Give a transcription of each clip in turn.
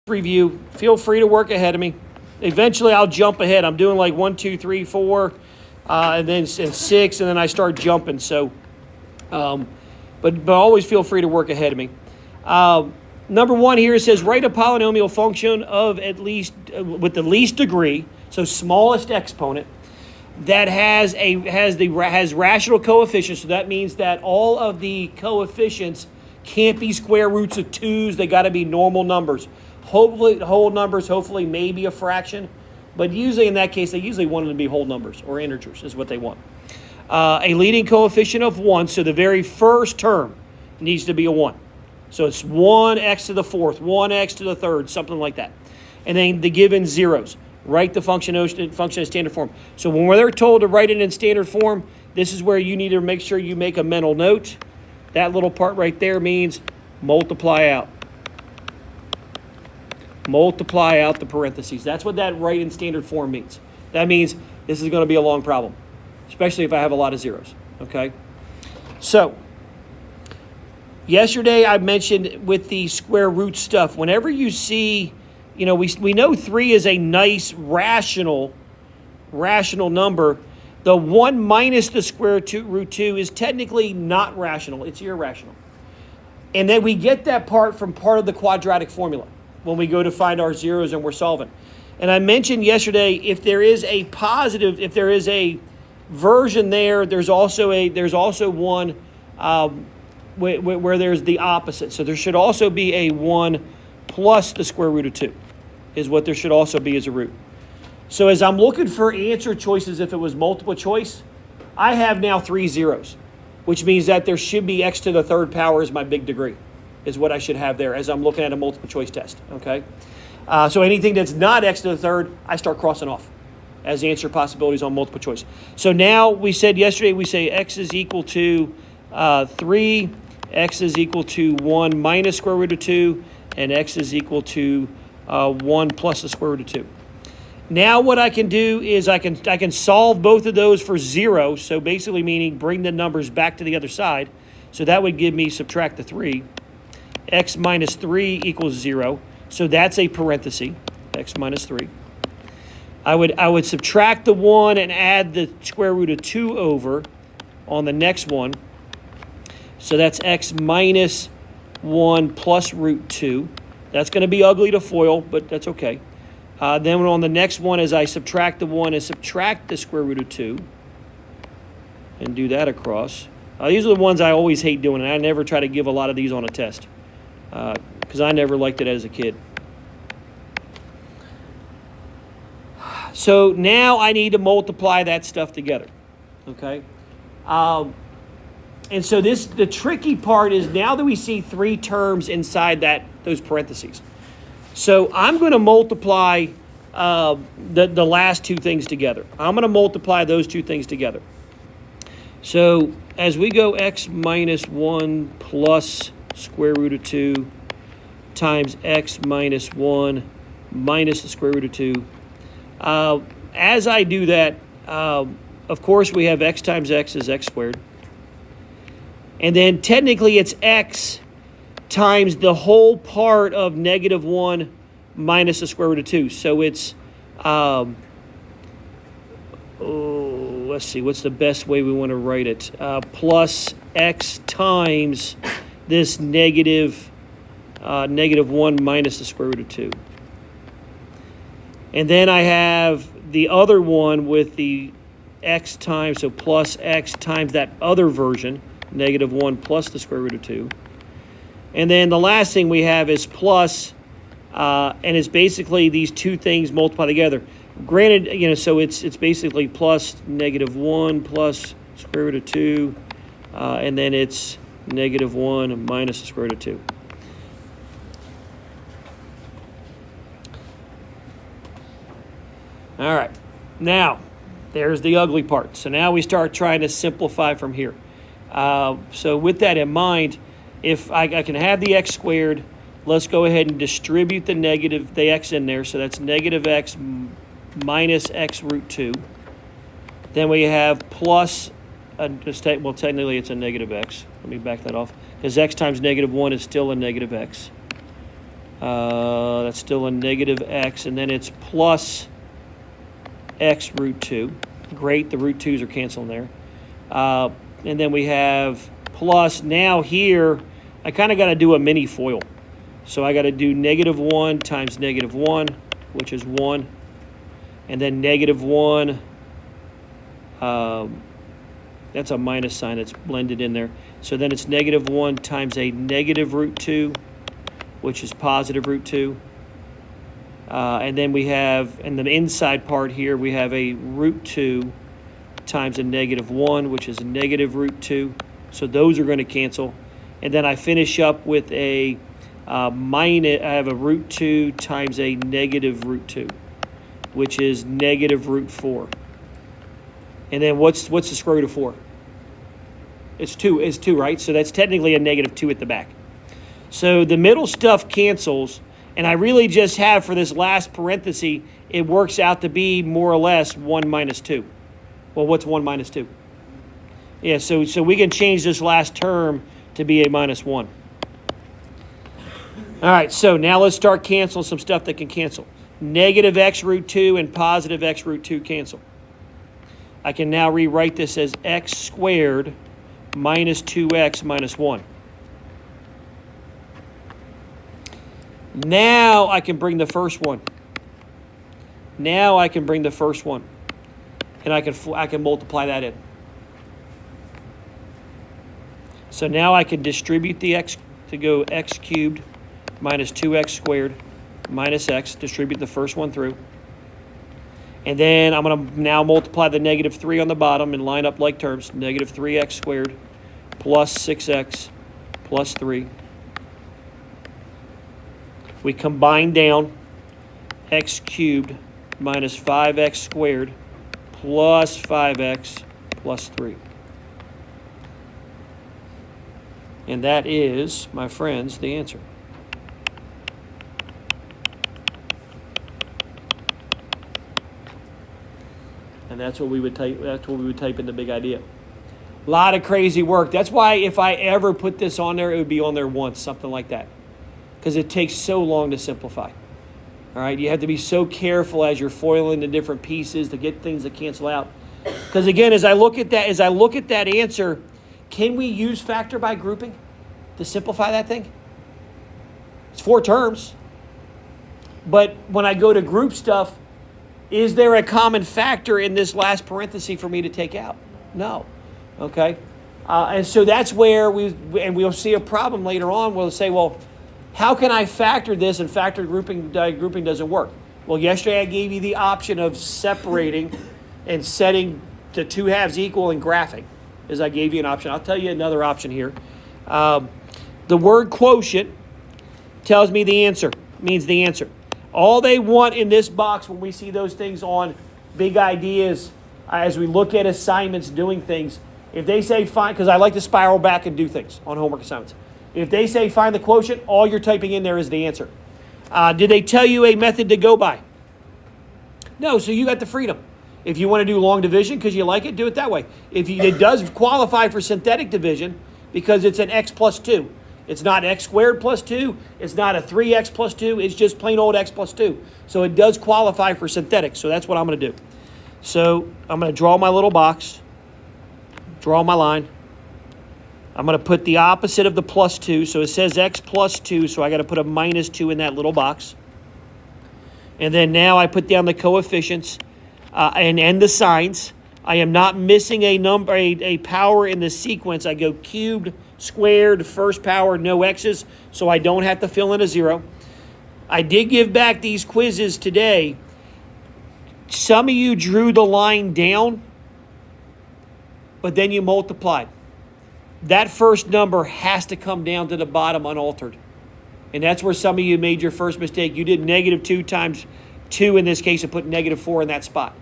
review. Feel free to work ahead of me. Eventually, I'll jump ahead. I'm doing like 1, 2, 3, 4, and then 6, and then I start jumping. So, but always feel free to work ahead of me. Number 1 here, it says write a polynomial function of at least with the least degree, so smallest exponent, that has rational coefficients. So that means that all of the coefficients can't be square roots of 2s. They got to be normal numbers. Hopefully whole numbers, hopefully maybe a fraction, but usually in that case they usually want them to be whole numbers or integers is what they want. A leading coefficient of 1, so the very first term needs to be a 1. So it's 1x to the 4th, 1x to the 3rd, something like that. And then the given zeros. Write the function in standard form. So when they're told to write it in standard form, this is where you need to make sure you make a mental note. That little part right there means multiply out. Multiply out the parentheses. That's what that write in standard form means. That means this is going to be a long problem, especially if I have a lot of zeros, okay? So, yesterday I mentioned with the square root stuff, whenever you see, we know 3 is a nice rational number. The 1 minus the square root 2 is technically not rational. It's irrational. And then we get that part from part of the quadratic formula when we go to find our zeros and we're solving. And I mentioned yesterday, if there is a positive, if there is a version there, there's also one where there's the opposite. So there should also be a 1 plus the square root of 2 is what there should also be as a root. So as I'm looking for answer choices, if it was multiple choice, I have now 3 zeros, which means that there should be x to the 3rd power as my big degree, is what I should have there as I'm looking at a multiple choice test, okay? So anything that's not x to the 3rd, I start crossing off as answer possibilities on multiple choice. So now we said yesterday, we say x is equal to 3, x is equal to 1 minus square root of 2, and x is equal to 1 plus the square root of 2. Now what I can do is I can solve both of those for 0, so basically meaning bring the numbers back to the other side. So that would give me, subtract the 3, x minus 3 equals 0. So that's a parenthesis, x minus 3. I would subtract the 1 and add the square root of 2 over on the next one. So that's x minus 1 plus root 2. That's going to be ugly to FOIL, but that's okay. Then on the next one, as I subtract the 1 and subtract the square root of 2 and do that across. These are the ones I always hate doing, and I never try to give a lot of these on a test because I never liked it as a kid. So now I need to multiply that stuff together, okay? And so the tricky part is now that we see 3 terms inside those parentheses. So I'm going to multiply the last 2 things together. I'm going to multiply those 2 things together. So as we go x minus 1 plus square root of 2 times x minus 1 minus the square root of 2. As I do that, of course, we have x times x is x squared. And then technically it's x times the whole part of negative 1 minus the square root of 2. So it's, let's see, what's the best way we want to write it? Plus x times this negative 1 minus the square root of 2. And then I have the other one with the x times, so plus x times that other version, negative 1 plus the square root of 2. And then the last thing we have is plus, and it's basically these 2 things multiplied together. Granted, so it's basically plus negative 1 plus square root of 2, and then it's negative 1 minus the square root of 2. All right, now there's the ugly part. So now we start trying to simplify from here. So with that in mind, if I can have the x squared, let's go ahead and distribute the x in there. So that's negative x minus x root 2. Then we have plus, technically it's a negative x. Let me back that off. Because x times negative 1 is still a negative x. That's still a negative x, and then it's plus x root 2. Great, the root 2's are canceling there. And then we have plus, now here, I kind of got to do a mini FOIL. So I got to do negative 1 times negative 1, which is 1. And then negative 1, that's a minus sign that's blended in there. So then it's negative 1 times a negative root 2, which is positive root 2. And then we have, in the inside part here, we have a root 2 times a negative 1, which is a negative root 2. So those are going to cancel. And then I finish up with a minus, I have a root 2 times a negative root 2, which is negative root 4. And then what's the square root of 4? It's 2, right? So that's technically a negative 2 at the back. So the middle stuff cancels, and I really just have, for this last parenthesis, it works out to be more or less 1 minus 2. Well, what's 1 minus 2? Yeah, so we can change this last term to be a minus 1. All right, so now let's start canceling some stuff that can cancel. Negative x root 2 and positive x root 2 cancel. I can now rewrite this as x squared minus 2x minus 1. Now I can bring the first one. And I can multiply that in. So now I can distribute the x to go x cubed minus 2x squared minus x, distribute the first one through. And then I'm going to now multiply the negative 3 on the bottom and line up like terms. Negative 3x squared plus 6x plus 3. We combine down x cubed minus 5x squared plus 5x plus 3. And that is, my friends, the answer. And that's what we would type. That's what we would type in the big idea. A lot of crazy work. That's why if I ever put this on there, it would be on there once, something like that, because it takes so long to simplify. All right, you have to be so careful as you're foiling the different pieces to get things that cancel out. Because again, as I look at that answer, can we use factor by grouping to simplify that thing? It's 4 terms. But when I go to group stuff, is there a common factor in this last parenthesis for me to take out? No. Okay? And so that's where we'll see a problem later on. We'll say, well, how can I factor this, and factor grouping doesn't work? Well, yesterday I gave you the option of separating and setting to 2 halves equal and graphing, as I gave you an option. I'll tell you another option here. The word quotient tells me the answer, means the answer. All they want in this box when we see those things on big ideas, as we look at assignments doing things, if they say find, because I like to spiral back and do things on homework assignments. If they say find the quotient, all you're typing in there is the answer. Did they tell you a method to go by? No, so you got the freedom. If you want to do long division because you like it, do it that way. It does qualify for synthetic division because it's an x plus 2. It's not x squared plus 2. It's not a 3x plus 2. It's just plain old x plus 2. So it does qualify for synthetic. So that's what I'm going to do. So I'm going to draw my little box. Draw my line. I'm going to put the opposite of the plus 2. So it says x plus 2. So I got to put a minus 2 in that little box. And then now I put down the coefficients and the signs. I am not missing a number, a power in the sequence. I go cubed, squared, first power, no x's, so I don't have to fill in a 0. I did give back these quizzes today. Some of you drew the line down, but then you multiplied. That first number has to come down to the bottom unaltered. And that's where some of you made your first mistake. You did negative 2 times 2 in this case and put negative 4 in that spot.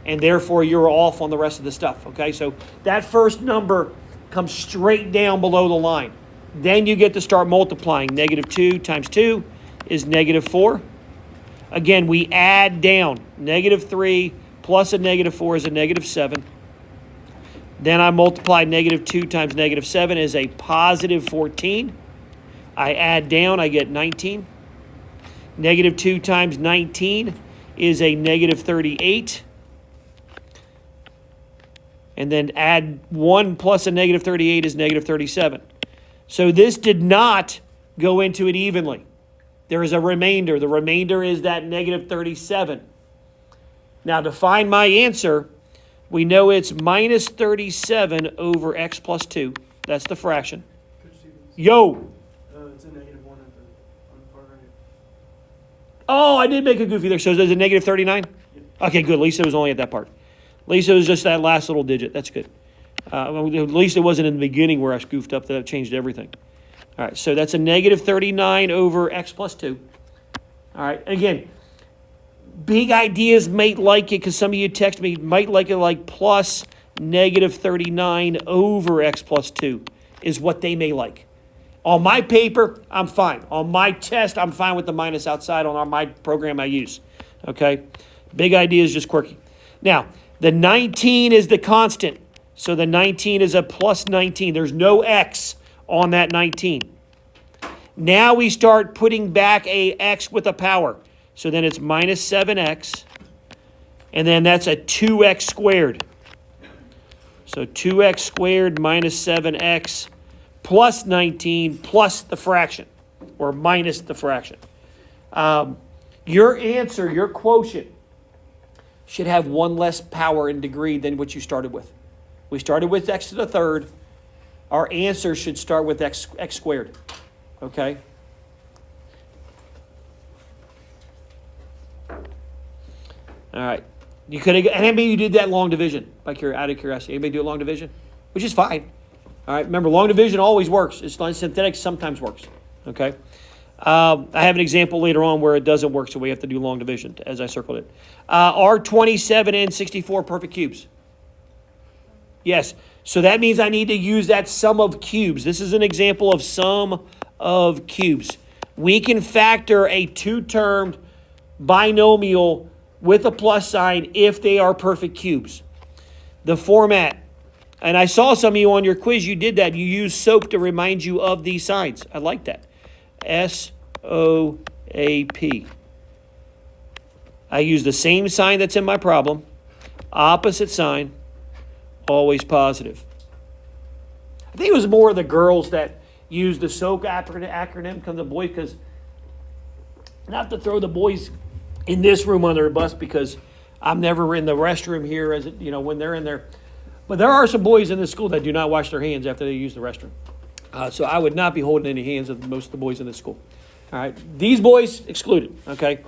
And therefore, you're off on the rest of the stuff, okay? So that first number comes straight down below the line. Then you get to start multiplying. Negative 2 times 2 is negative 4. Again, we add down. Negative 3 plus a negative 4 is a negative 7. Then I multiply negative 2 times negative 7 is a positive 14. I add down, I get 19. Negative 2 times 19 is a negative 38. And then add 1 plus a negative 38 is negative 37. So this did not go into it evenly. There is a remainder. The remainder is that negative 37. Now to find my answer, we know it's minus 37 over x plus 2. That's the fraction. Yo! It's a negative 1 on the far right. Oh, I did make a goofy there. So there's a negative 39? Yep. Okay, good. At least it was only at that part. At least it was just that last little digit. That's good. At least it wasn't in the beginning where I goofed up. That changed everything. All right, so that's a negative 39 over x plus 2. All right, again, big ideas might like it because some of you text me, might like it like plus negative 39 over x plus 2 is what they may like. On my paper, I'm fine. On my test, I'm fine with the minus outside on my program I use. Okay? Big idea is just quirky. Now, the 19 is the constant. So the 19 is a plus 19. There's no x on that 19. Now we start putting back a x with a power. So then it's minus 7x. And then that's a 2x squared. So 2x squared minus 7x plus 19 plus the fraction, or minus the fraction. Your answer, your quotient, should have one less power in degree than what you started with. We started with x to the third. Our answer should start with x squared. Okay? All right. You could have, and maybe you did that long division, out of curiosity. Anybody do a long division? Which is fine. All right. Remember, long division always works. It's not synthetic, sometimes works. Okay? I have an example later on where it doesn't work, so we have to do long division, as I circled it. Are 27 and 64 perfect cubes? Yes. So that means I need to use that sum of cubes. This is an example of sum of cubes. We can factor a two-termed binomial with a plus sign if they are perfect cubes. The format, and I saw some of you on your quiz, you did that. You used SOAP to remind you of these signs. I like that. SOAP. I use the same sign that's in my problem. Opposite sign, always positive. I think it was more the girls that used the SOAP acronym come the boys, because not to throw the boys in this room under a bus, because I'm never in the restroom here as when they're in there. But there are some boys in this school that do not wash their hands after they use the restroom. So I would not be holding any hands of most of the boys in this school. All right, these boys excluded. Okay,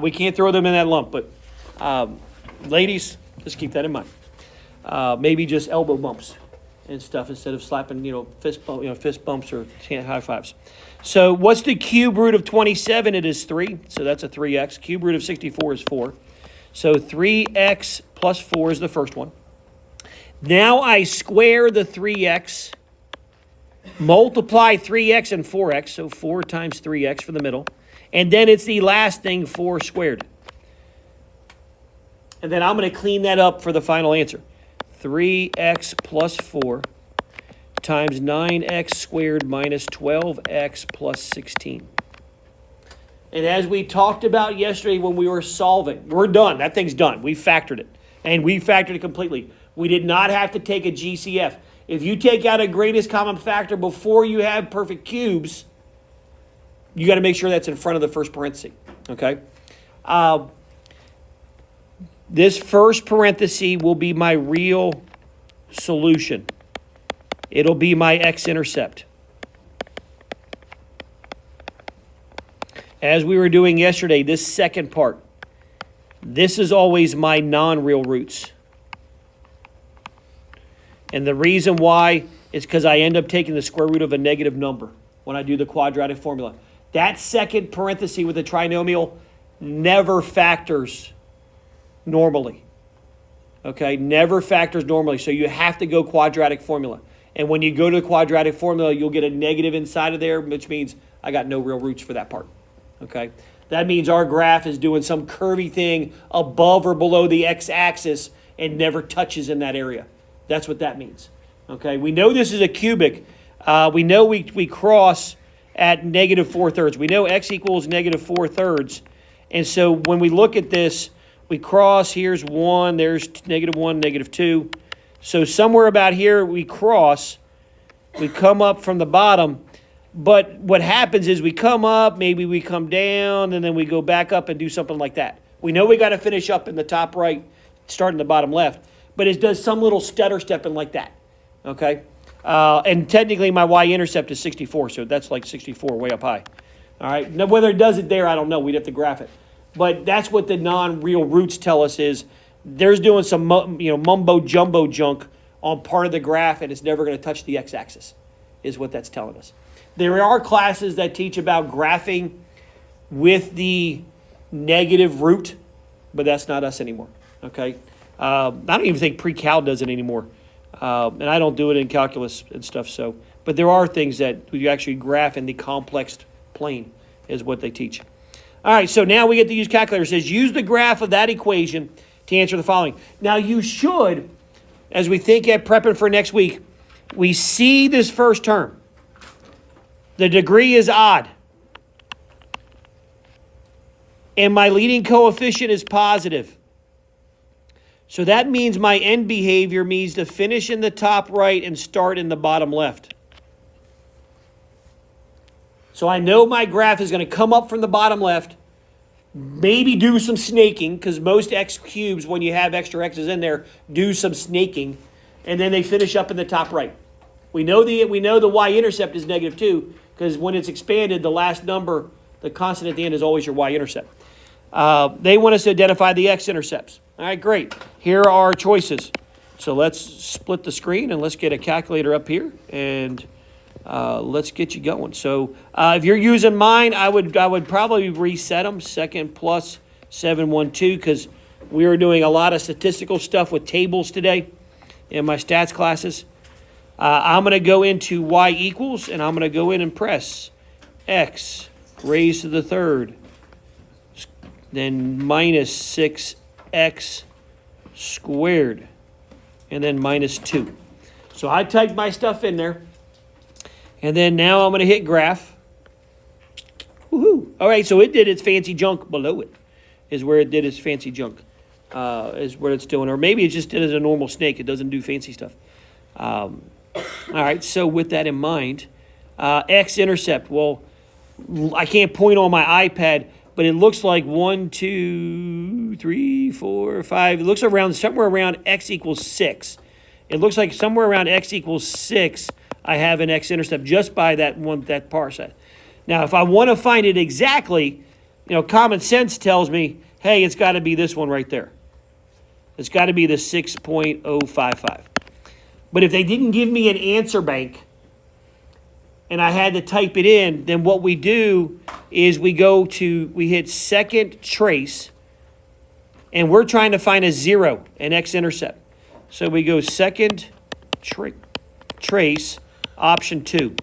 we can't throw them in that lump. But ladies, just keep that in mind. Maybe just elbow bumps and stuff instead of slapping, fist bumps or high fives. So what's the cube root of 27? It is 3. So that's a 3x. Cube root of 64 is 4. So 3x plus 4 is the first one. Now I square the 3x, multiply 3x and 4x, so 4 times 3x for the middle. And then it's the last thing, 4 squared. And then I'm going to clean that up for the final answer. 3x plus 4 times 9x squared minus 12x plus 16. And as we talked about yesterday when we were solving, we're done. That thing's done. We factored it. And we factored it completely. We did not have to take a GCF. If you take out a greatest common factor before you have perfect cubes, you got to make sure that's in front of the first parenthesis. Okay? This first parenthesis will be my real solution. It'll be my x-intercept. As we were doing yesterday, this second part, this is always my non-real roots. And the reason why is because I end up taking the square root of a negative number when I do the quadratic formula. That second parenthesis with the trinomial never factors normally. Okay, never factors normally. So you have to go quadratic formula. And when you go to the quadratic formula, you'll get a negative inside of there, which means I got no real roots for that part. Okay, that means our graph is doing some curvy thing above or below the x-axis and never touches in that area. That's what that means. Okay, we know this is a cubic. We know we cross at negative 4/3. We know x equals negative 4/3. And so when we look at this, we cross, here's 1, there's negative 1, negative 2. So somewhere about here we cross, we come up from the bottom. But what happens is we come up, maybe we come down, and then we go back up and do something like that. We know we got to finish up in the top right, start in the bottom left. But it does some little stutter stepping like that, okay? And technically my y-intercept is 64, so that's like 64 way up high. All right, now whether it does it there, I don't know. We'd have to graph it. But that's what the non-real roots tell us is there's doing some mumbo-jumbo junk on part of the graph, and it's never going to touch the x-axis, is what that's telling us. There are classes that teach about graphing with the negative root, but that's not us anymore, okay? I don't even think pre-cal does it anymore, and I don't do it in calculus and stuff, so. But there are things that you actually graph in the complex plane is what they teach. All right, so now we get to use calculator. It says use the graph of that equation to answer the following. Now you should, as we think at prepping for next week, we see this first term. The degree is odd. And my leading coefficient is positive. So that means my end behavior means to finish in the top right and start in the bottom left. So I know my graph is going to come up from the bottom left, maybe do some snaking, because most x cubes, when you have extra x's in there, do some snaking, and then they finish up in the top right. We know the y-intercept is negative 2, because when it's expanded, the last number, the constant at the end, is always your y-intercept. They want us to identify the x-intercepts. All right, great. Here are our choices. So let's split the screen and let's get a calculator up here and let's get you going. So if you're using mine, I would probably reset them, second plus 712, because we are doing a lot of statistical stuff with tables today in my stats classes. I'm going to go into y equals, and I'm going to go in and press x raised to the third, then minus 6x squared, and then minus 2. So I typed my stuff in there, and then now I'm going to hit graph. Woohoo! All right, so it did its fancy junk below it, is where it did its fancy junk, is what it's doing. Or maybe it just did as a normal snake. It doesn't do fancy stuff. All right, so with that in mind, x-intercept. Well, I can't point on my iPad, but it looks like 1, 2, 3, 4, 5. It looks around somewhere around x equals 6. It looks like somewhere around x equals 6, I have an x-intercept just by that parsec. Now, if I want to find it exactly, common sense tells me, hey, it's got to be this one right there. It's got to be the 6.055. But if they didn't give me an answer bank and I had to type it in, then what we do is we hit second trace, and we're trying to find a 0, an x-intercept. So we go second trace, option 2.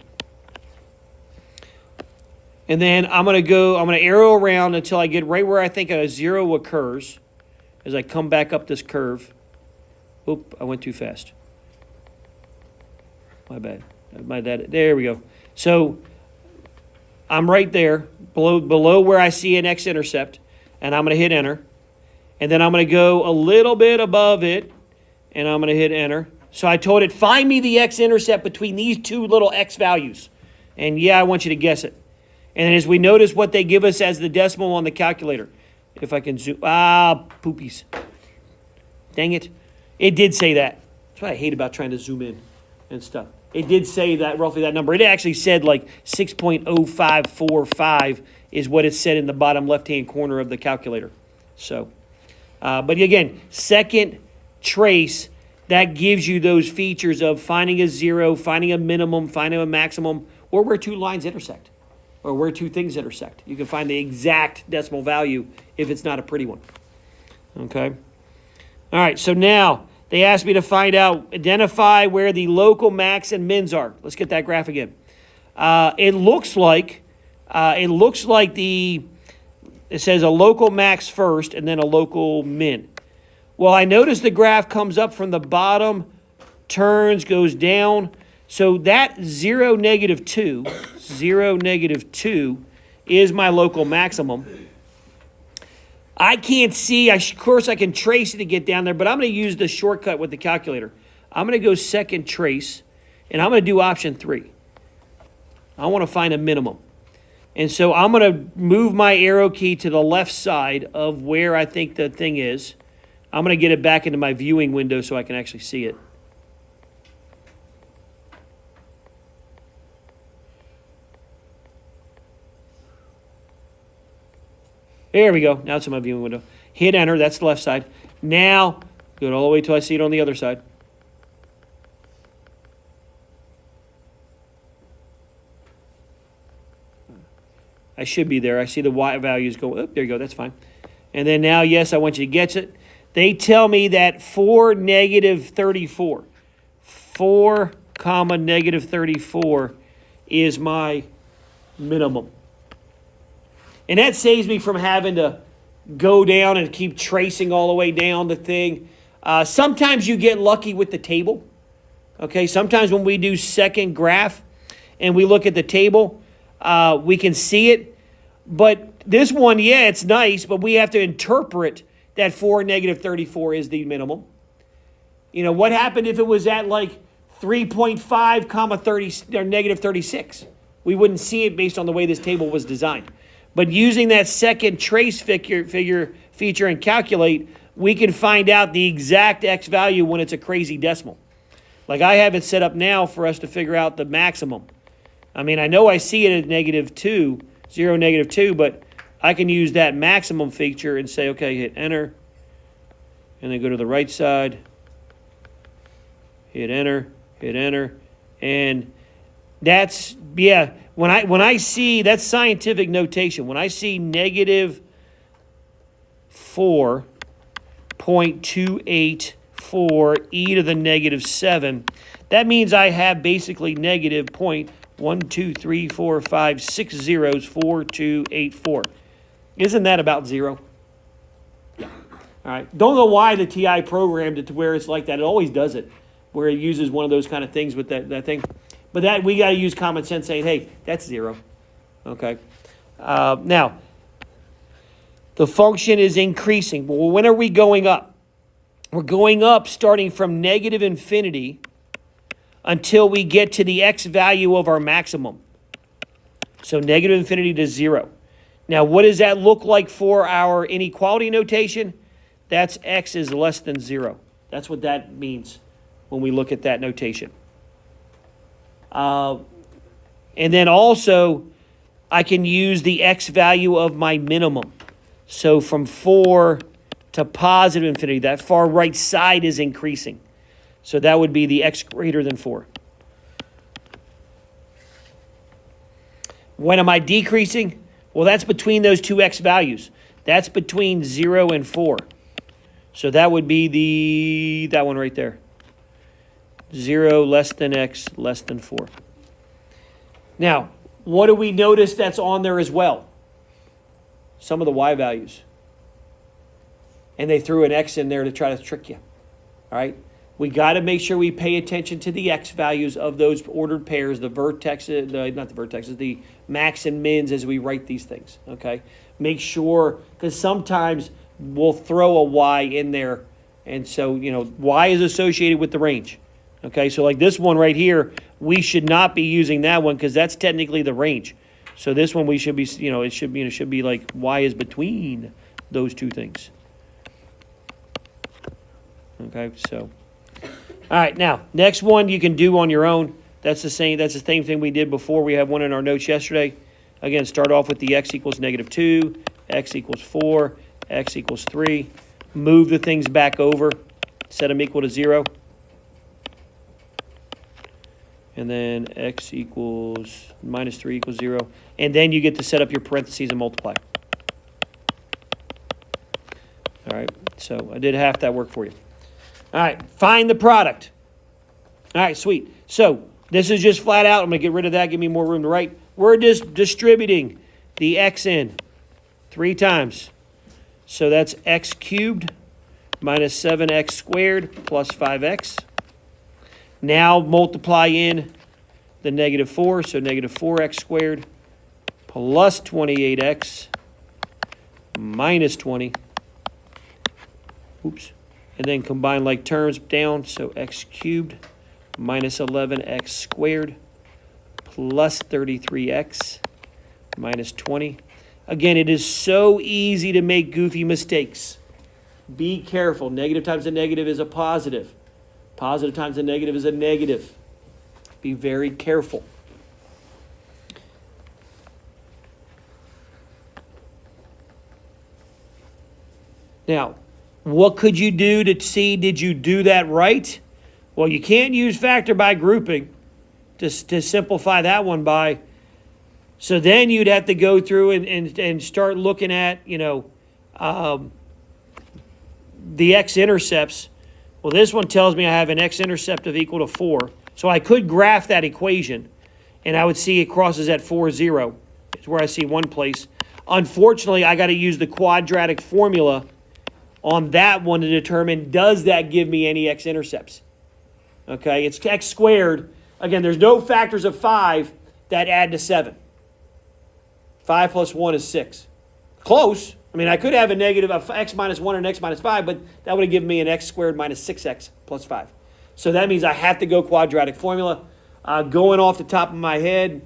And then I'm going to arrow around until I get right where I think a 0 occurs as I come back up this curve. Oop, I went too fast. My bad. There we go. So I'm right there, below where I see an x-intercept, and I'm going to hit enter. And then I'm going to go a little bit above it, and I'm going to hit enter. So I told it, find me the x-intercept between these two little x values. And yeah, I want you to guess it. And as we notice what they give us as the decimal on the calculator. If I can zoom, poopies. Dang it. It did say that. That's what I hate about trying to zoom in and stuff. It did say that, roughly that number. It actually said like 6.0545 is what it said in the bottom left-hand corner of the calculator. So, but again, second trace, that gives you those features of finding a 0, finding a minimum, finding a maximum, or where two lines intersect, or where two things intersect. You can find the exact decimal value if it's not a pretty one. Okay? All right, so now they asked me to identify where the local max and mins are. Let's get that graph again. It looks like it says a local max first and then a local min. Well, I notice the graph comes up from the bottom, turns, goes down. So that 0, -2, 0, -2 is my local maximum. I can't see, of course I can trace it to get down there, but I'm going to use the shortcut with the calculator. I'm going to go second trace, and I'm going to do option 3. I want to find a minimum. And so I'm going to move my arrow key to the left side of where I think the thing is. I'm going to get it back into my viewing window so I can actually see it. There we go. Now it's in my viewing window. Hit enter. That's the left side. Now, go all the way till I see it on the other side. I should be there. I see the Y values go. Oh, there you go. That's fine. And then now, yes, I want you to get it. They tell me that 4, -34. 4, -34 is my minimum. And that saves me from having to go down and keep tracing all the way down the thing. Sometimes you get lucky with the table. Okay, sometimes when we do second graph and we look at the table, we can see it. But this one, yeah, it's nice, but we have to interpret that 4, -34 is the minimum. You know, what happened if it was at like 3.5, 30, or -36? We wouldn't see it based on the way this table was designed. But using that second trace feature and calculate, we can find out the exact x value when it's a crazy decimal. Like I have it set up now for us to figure out the maximum. I mean, I know I see it at -2, 0, -2, but I can use that maximum feature and say, okay, hit enter, and then go to the right side, hit enter, and that's, yeah, when I see, that's scientific notation. When I see -4.284 e to the -7, that means I have basically -1, 2, 3, 4, 5, 6 zeros, 4, 2, 8, 4. Isn't that about 0? Yeah. All right. Don't know why the TI programmed it to where it's like that. It always does it, where it uses one of those kind of things with that thing. But that we got to use common sense saying, hey, that's 0. Okay. Now, the function is increasing. Well, when are we going up? We're going up starting from -infinity until we get to the x value of our maximum. So -infinity to 0. Now, what does that look like for our inequality notation? That's x is less than 0. That's what that means when we look at that notation. And then also, I can use the x value of my minimum. So from 4 to +infinity, that far right side is increasing. So that would be the x greater than 4. When am I decreasing? Well, that's between those two x values. That's between 0 and 4. So that would be that one right there. 0 less than x less than 4. Now, what do we notice that's on there as well? Some of the y values. And they threw an x in there to try to trick you. All right? We got to make sure we pay attention to the x values of those ordered pairs, the vertexes, not the vertexes, the max and mins as we write these things, okay? Make sure, because sometimes we'll throw a y in there, and so, you know, y is associated with the range, okay? So like this one right here, we should not be using that one because that's technically the range. So this one we should be, you know, it should be like y is between those two things. Okay, so... All right, now, next one you can do on your own. That's the same thing we did before. We have one in our notes yesterday. Again, start off with the x equals -2, x equals 4, x equals 3. Move the things back over. Set them equal to 0. And then x equals -3 equals 0. And then you get to set up your parentheses and multiply. All right, so I did half that work for you. All right, find the product. All right, sweet. So this is just flat out. I'm going to get rid of that, give me more room to write. We're just distributing the x in 3 times. So that's x cubed minus 7x squared plus 5x. Now multiply in the negative 4, so negative 4x squared plus 28x minus 20. Oops. And then combine like terms down, so x cubed minus 11x squared plus 33x minus 20. Again, it is so easy to make goofy mistakes. Be careful. Negative times a negative is a positive. Positive times a negative is a negative. Be very careful. Now, what could you do to see, did you do that right? Well, you can't use factor by grouping to simplify that one by. So then you'd have to go through and start looking at, the x-intercepts. Well, this one tells me I have an x-intercept of equal to 4. So I could graph that equation, and I would see it crosses at 4, 0. It's where I see one place. Unfortunately, I got to use the quadratic formula on that one to determine, does that give me any x-intercepts? Okay, it's x squared. Again, there's no factors of 5 that add to 7. 5 plus 1 is 6. Close. I mean, I could have a negative of x minus 1 and x minus 5, but that would have given me an x squared minus 6x plus 5. So that means I have to go quadratic formula. Going off the top of my head,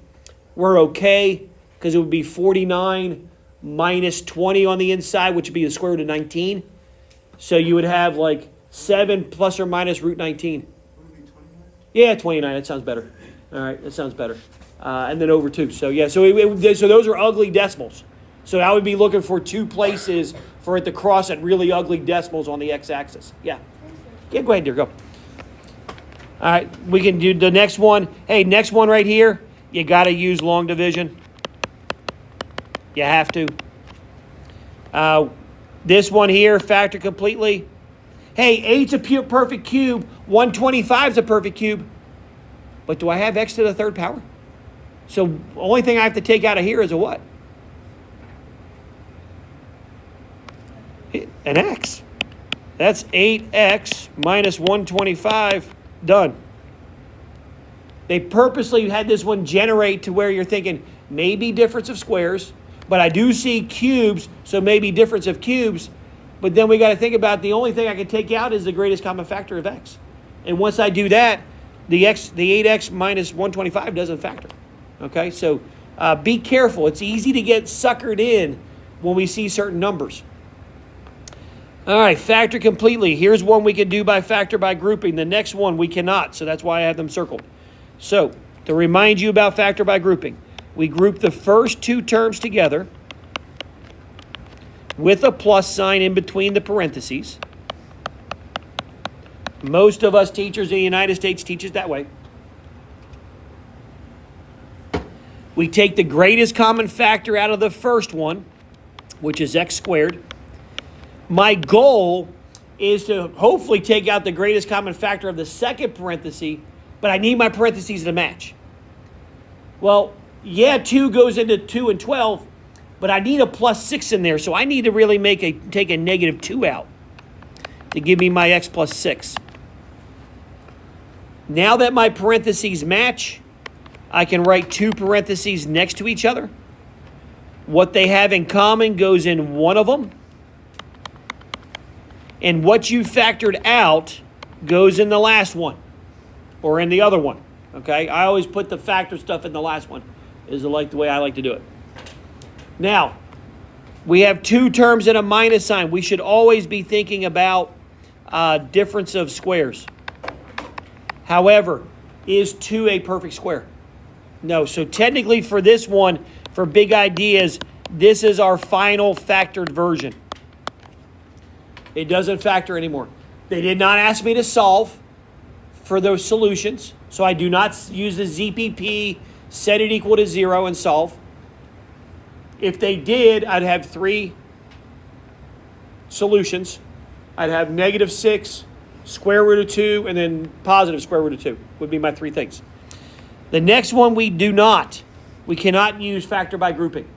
we're okay, because it would be 49 minus 20 on the inside, which would be the square root of 19. So you would have like 7 plus or minus root 19. Would it be 29? Yeah, 29. That sounds better. All right, that sounds better. And then over 2. So yeah, so so those are ugly decimals. So I would be looking for 2 places for it to cross at really ugly decimals on the x-axis. Yeah. Yeah, go ahead, dear. Go. All right, we can do the next one. Hey, next one right here, you got to use long division. You have to. This one here, factor completely. Hey, 8's a perfect cube. 125's a perfect cube. But do I have x to the third power? So the only thing I have to take out of here is a what? An x. That's 8x minus 125. Done. They purposely had this one generate to where you're thinking maybe difference of squares, but I do see cubes, so maybe difference of cubes. But then we got to think about the only thing I can take out is the greatest common factor of x. And once I do that, the 8x minus 125 doesn't factor. Okay, so be careful. It's easy to get suckered in when we see certain numbers. All right, factor completely. Here's one we can do by factor by grouping. The next one we cannot, so that's why I have them circled. So, to remind you about factor by grouping, we group the first 2 terms together with a plus sign in between the parentheses. Most of us teachers in the United States teach it that way. We take the greatest common factor out of the first one, which is x squared. My goal is to hopefully take out the greatest common factor of the second parenthesis, but I need my parentheses to match. Well, yeah, 2 goes into 2 and 12, but I need a plus 6 in there, so I need to really take a negative 2 out to give me my x plus 6. Now that my parentheses match, I can write 2 parentheses next to each other. What they have in common goes in one of them. And what you factored out goes in the last one or in the other one. Okay? I always put the factor stuff in the last one. Is the way I like to do it. Now, we have 2 terms and a minus sign. We should always be thinking about difference of squares. However, is 2 a perfect square? No. So technically for this one, for big ideas, this is our final factored version. It doesn't factor anymore. They did not ask me to solve for those solutions, so I do not use the ZPP, set it equal to 0, and solve. If they did, I'd have 3 solutions. I'd have negative 6, square root of 2, and then positive square root of 2 would be my 3 things. The next one we cannot use factor by grouping,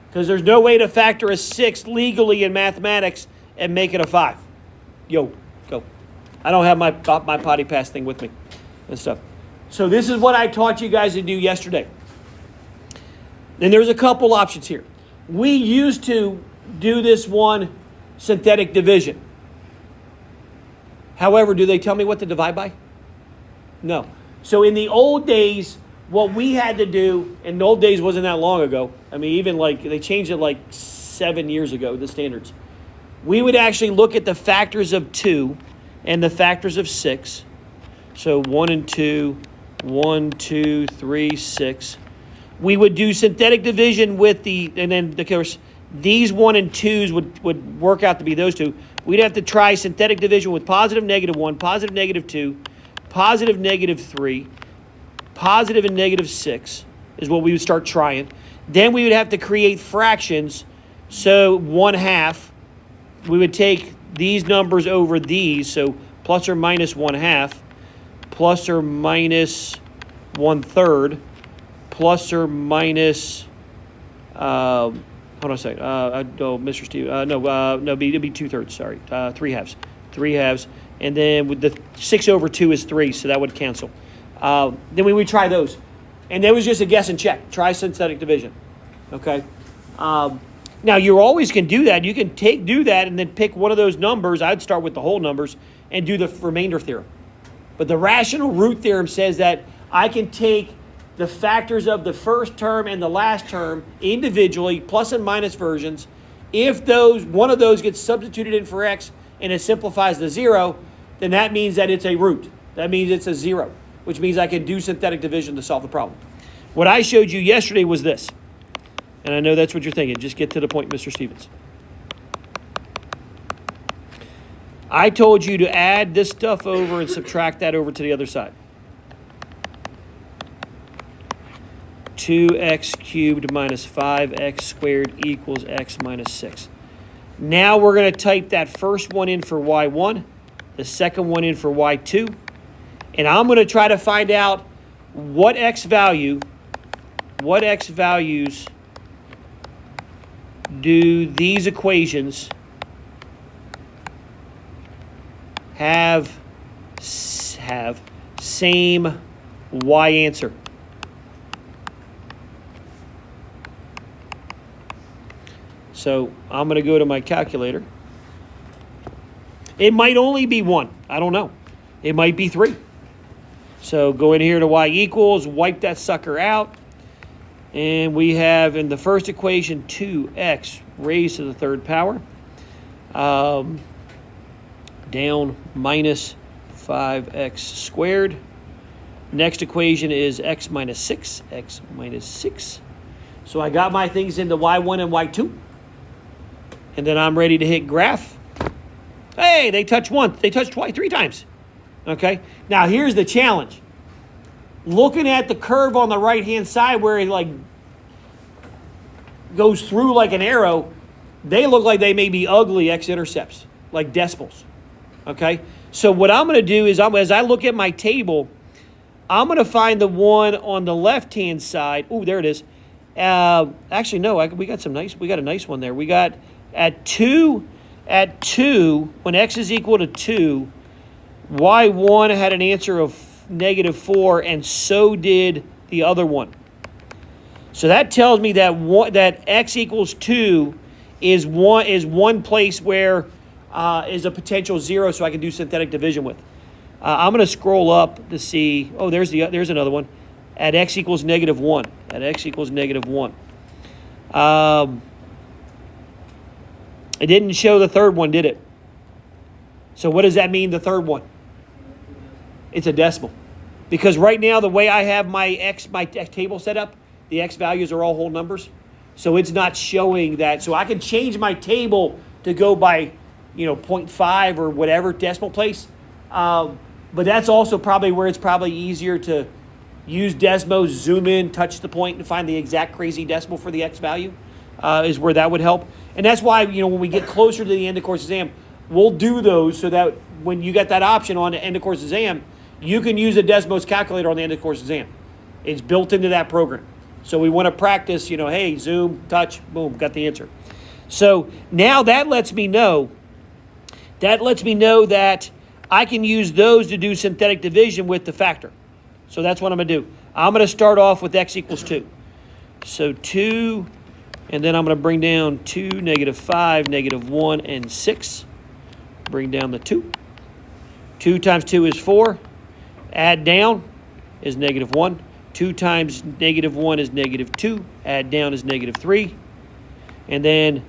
because there's no way to factor a 6 legally in mathematics and make it a 5. Yo, go. I don't have my potty pass thing with me and stuff. So this is what I taught you guys to do yesterday. And there's a couple options here. We used to do this one synthetic division. However, do they tell me what to divide by? No. So in the old days, what we had to do, and the old days wasn't that long ago. I mean, even like they changed it like 7 years ago, the standards. We would actually look at the factors of 2 and the factors of 6. So 1 and 2, 1, 2, 3, 6. We would do synthetic division with and then of course, these 1 and 2s would work out to be those two. We'd have to try synthetic division with positive negative 1, positive negative 2, positive negative 3, positive and negative 6 is what we would start trying. Then we would have to create fractions. So 1/2, we would take these numbers over these. So plus or minus 1/2, plus or minus 1/3, plus or minus, hold on a second. Mr. Steve. It'd be 2/3. Sorry, 3/2. 3/2, and then with the 6 over 2 is 3, so that would cancel. Then we would try those, and that was just a guess and check. Try synthetic division. Okay. Now you always can do that. You can do that and then pick one of those numbers. I'd start with the whole numbers and do the remainder theorem. But the rational root theorem says that I can take the factors of the first term and the last term individually, plus and minus versions. If one of those gets substituted in for x and it simplifies to 0, then that means that it's a root. That means it's a 0, which means I can do synthetic division to solve the problem. What I showed you yesterday was this. And I know that's what you're thinking. Just get to the point, Mr. Stevens. I told you to add this stuff over and subtract that over to the other side. 2x cubed minus 5x squared equals x minus 6. Now we're going to type that first one in for y1, the second one in for y2, and I'm going to try to find out what x values do these equations have same y answer. So I'm going to go to my calculator. It might only be 1. I don't know. It might be 3. So go in here to y equals, wipe that sucker out. And we have in the first equation 2x raised to the third power. Down minus 5x squared. Next equation is x minus 6. X minus 6. So I got my things into y1 and y2. And then I'm ready to hit graph. Hey, they touch once. They touch twice, 3 times. Okay. Now here's the challenge. Looking at the curve on the right-hand side where it like goes through like an arrow, they look like they may be ugly x-intercepts, like decimals. Okay. So what I'm going to do is as I look at my table, I'm going to find the one on the left-hand side. Oh, there it is. Actually, no, we got a nice one there. We got at 2, when x is equal to 2, y1 had an answer of -4, and so did the other one. So that tells me that x equals 2 is one place where is a potential 0, so I can do synthetic division with. I'm going to scroll up to see. Oh, there's another one. At x equals -1. At x equals -1. It didn't show the third one, did it? So what does that mean, the third one? It's a decimal. Because right now, the way I have my table set up, the x values are all whole numbers. So it's not showing that. So I can change my table to go by, 0.5 or whatever decimal place. But that's also probably where it's probably easier to use Desmos, zoom in, touch the point, and find the exact crazy decimal for the x value is where that would help. And that's why, when we get closer to the end of course exam, we'll do those so that when you get that option on the end of course exam, you can use a Desmos calculator on the end of course exam. It's built into that program. So we want to practice, hey, zoom, touch, boom, got the answer. So now that lets me know that I can use those to do synthetic division with the factor. So that's what I'm going to do. I'm going to start off with x equals 2. So 2, and then I'm going to bring down 2, -5, -1, and 6. Bring down the 2. 2 times 2 is 4. Add down is -1. 2 times -1 is -2. Add down is -3. And then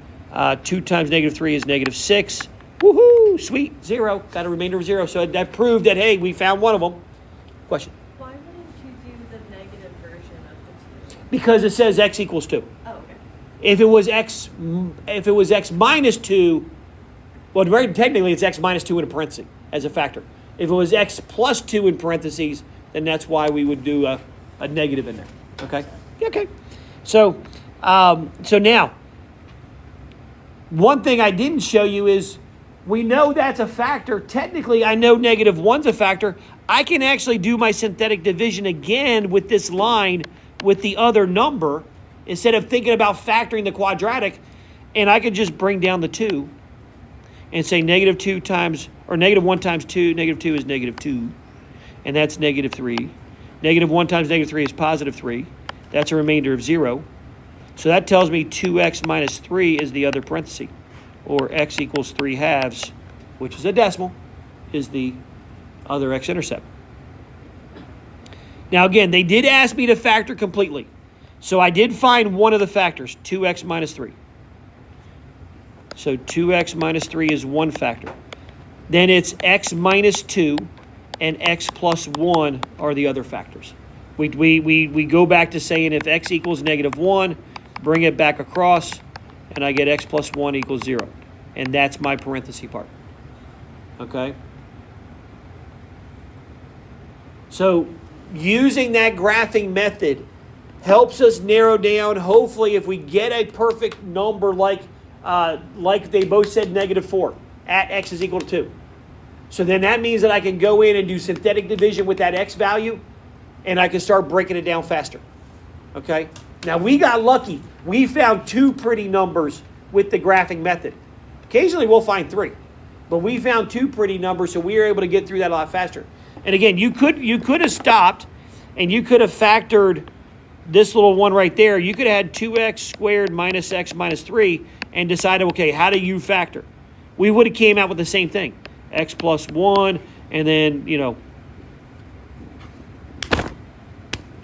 2 times -3 is -6. Woohoo! Sweet. 0. Got a remainder of 0. So that proved that, hey, we found one of them. Question? Why wouldn't you do the negative version of the 2? Because it says x equals 2. Oh, okay. If it was x minus 2, well, very technically it's x minus 2 in a parenthesis as a factor. If it was x plus 2 in parentheses, then that's why we would do a negative in there. Okay? Okay. So now, one thing I didn't show you is we know that's a factor. Technically, I know -1's a factor. I can actually do my synthetic division again with this line with the other number instead of thinking about factoring the quadratic, and I could just bring down the 2 and say -2 times, or -1 times 2, -2 is -2, and that's -3. -1 times -3 is +3. That's a remainder of 0. So that tells me 2x minus 3 is the other parenthesis, or x equals 3/2, which is a decimal, is the other x-intercept. Now again, they did ask me to factor completely. So I did find one of the factors, 2x minus 3. So 2x minus 3 is one factor. Then it's x minus 2 and x plus 1 are the other factors. We go back to saying if x equals -1, bring it back across, and I get x plus 1 equals 0. And that's my parenthesis part. Okay? So using that graphing method helps us narrow down, hopefully, if we get a perfect number like they both said -4 at x is equal to 2. So then that means that I can go in and do synthetic division with that x value, and I can start breaking it down faster. Okay? Now, we got lucky. We found 2 pretty numbers with the graphing method. Occasionally, we'll find 3. But we found 2 pretty numbers, so we were able to get through that a lot faster. And again, you could have stopped, and you could have factored this little one right there. You could have had 2x squared minus x minus 3 and decided, okay, how do you factor? We would have came out with the same thing. X plus 1, and then,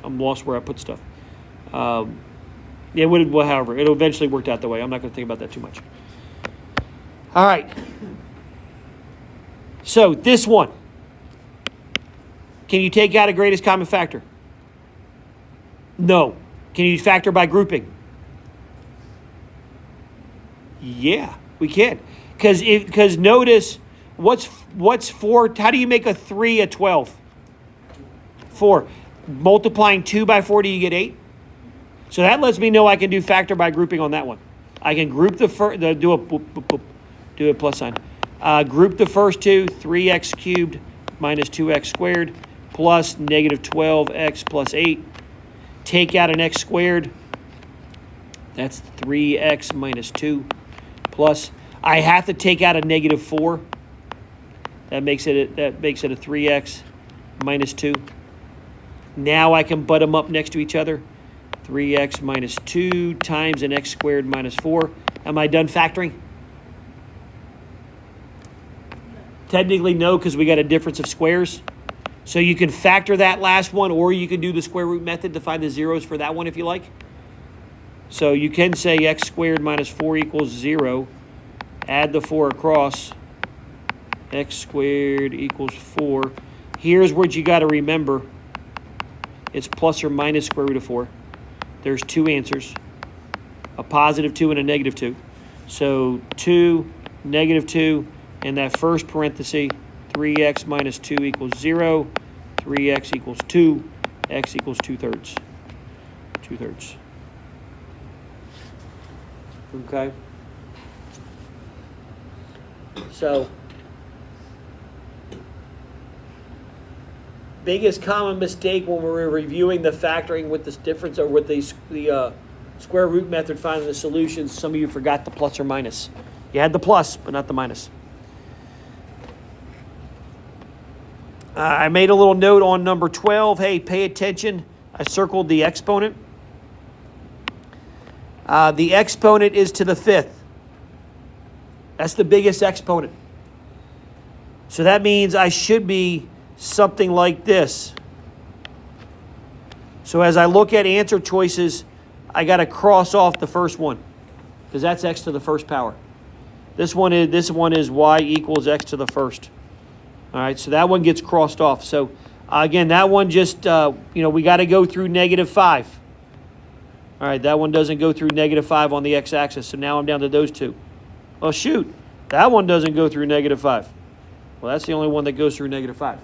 I'm lost where I put stuff. However, it eventually worked out that way. I'm not going to think about that too much. All right. So this one. Can you take out a greatest common factor? No. Can you factor by grouping? Yeah, we can. Because notice, what's 4? How do you make a 3 a 12? 4. Multiplying 2 by 4, do you get 8? So that lets me know I can do factor by grouping on that one. I can group the first, do a plus sign. Group the first two, 3x cubed minus 2x squared plus -12x plus 8. Take out an x squared. That's 3x minus 2 plus. I have to take out a -4. That makes it a 3x minus 2. Now I can butt them up next to each other. 3x minus 2 times an x squared minus 4. Am I done factoring? Technically, no, because we got a difference of squares. So you can factor that last one, or you can do the square root method to find the zeros for that one if you like. So you can say x squared minus 4 equals 0. Add the 4 across. X squared equals 4. Here's what you got to remember. It's plus or minus square root of 4. There's 2 answers. A +2 and a -2. So 2, -2, and that first parenthesis, 3x minus 2 equals 0. 3x equals 2. X equals 2/3. 2/3. Okay? So, biggest common mistake when we're reviewing the factoring with this difference or with the square root method finding the solutions, some of you forgot the plus or minus. You had the plus, but not the minus. I made a little note on number 12. Hey, pay attention. I circled the exponent. The exponent is to the 5th. That's the biggest exponent. So that means I should be something like this. So as I look at answer choices, I got to cross off the first one because that's x to the first power. This one is y equals x to the first. All right, so that one gets crossed off. So again, that one just, we got to go through -5. All right, that one doesn't go through -5 on the x-axis. So now I'm down to those two. Oh, shoot, that one doesn't go through -5. Well, that's the only one that goes through -5.